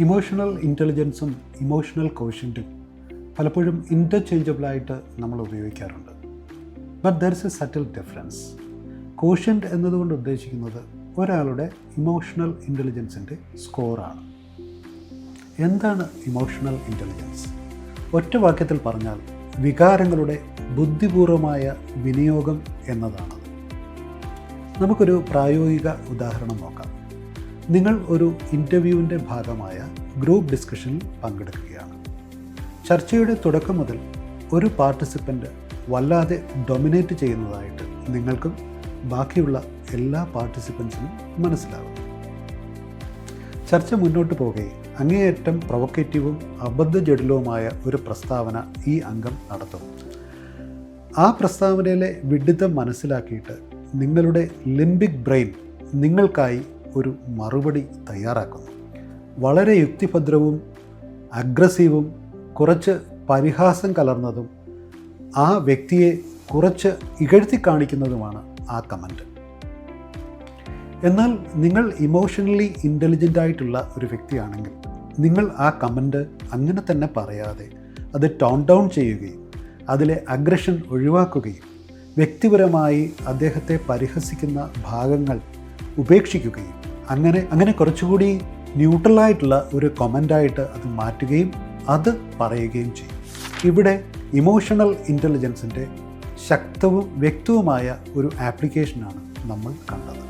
Emotional ഇൻ്റലിജൻസും emotional കോഷ്യൻറ്റും പലപ്പോഴും ഇൻ്റർചേഞ്ചബിളായിട്ട് നമ്മൾ ഉപയോഗിക്കാറുണ്ട്. But there is A subtle difference. Quotient എന്നതുകൊണ്ട് ഉദ്ദേശിക്കുന്നത് ഒരാളുടെ ഇമോഷണൽ ഇൻ്റലിജൻസിൻ്റെ സ്കോറാണ്. എന്താണ് ഇമോഷണൽ ഇൻ്റലിജൻസ്? ഒറ്റ വാക്യത്തിൽ പറഞ്ഞാൽ വികാരങ്ങളുടെ ബുദ്ധിപൂർവമായ വിനിയോഗം എന്നതാണത്. നമുക്കൊരു പ്രായോഗിക ഉദാഹരണം നോക്കാം. നിങ്ങൾ ഒരു ഇൻ്റർവ്യൂവിൻ്റെ ഭാഗമായ ഗ്രൂപ്പ് ഡിസ്കഷനിൽ പങ്കെടുക്കുകയാണ്. ചർച്ചയുടെ തുടക്കം മുതൽ ഒരു പാർട്ടിസിപ്പൻ്റ് വല്ലാതെ ഡൊമിനേറ്റ് ചെയ്യുന്നതായിട്ട് നിങ്ങൾക്കും ബാക്കിയുള്ള എല്ലാ പാർട്ടിസിപ്പൻസിനും മനസ്സിലാകും. ചർച്ച മുന്നോട്ട് പോകെ അങ്ങേയറ്റം പ്രൊവക്കേറ്റീവും അബദ്ധജടിലവുമായ ഒരു പ്രസ്താവന ഈ അംഗം നടത്തും. ആ പ്രസ്താവനയിലെ വിഡിത്തം മനസ്സിലാക്കിയിട്ട് നിങ്ങളുടെ ലിംബിക് ബ്രെയിൻ നിങ്ങൾക്കായി ഒരു മറുപടി തയ്യാറാക്കുന്നു. വളരെ യുക്തിഭദ്രവും അഗ്രസീവും കുറച്ച് പരിഹാസം കലർന്നതും ആ വ്യക്തിയെ കുറച്ച് ഇകഴ്ത്തി കാണിക്കുന്നതുമാണ് ആ കമൻറ്റ്. എന്നാൽ നിങ്ങൾ ഇമോഷണലി ഇൻ്റലിജൻ്റ് ആയിട്ടുള്ള ഒരു വ്യക്തിയാണെങ്കിൽ നിങ്ങൾ ആ കമൻറ്റ് അങ്ങനെ തന്നെ പറയാതെ അത് ടോൺ ഡൗൺ ചെയ്യുകയും അതിലെ അഗ്രഷൻ ഒഴിവാക്കുകയും വ്യക്തിപരമായി അദ്ദേഹത്തെ പരിഹസിക്കുന്ന ഭാഗങ്ങൾ ഉപേക്ഷിക്കുകയും അങ്ങനെ കുറച്ചുകൂടി ന്യൂട്രലായിട്ടുള്ള ഒരു കമൻ്റായിട്ട് അത് മാറ്റുകയും അത് പറയുകയും ചെയ്യും. ഇവിടെ ഇമോഷണൽ ഇൻ്റലിജൻസിൻ്റെ ശക്തവും വ്യക്തവുമായ ഒരു ആപ്ലിക്കേഷനാണ് നമ്മൾ കണ്ടത്.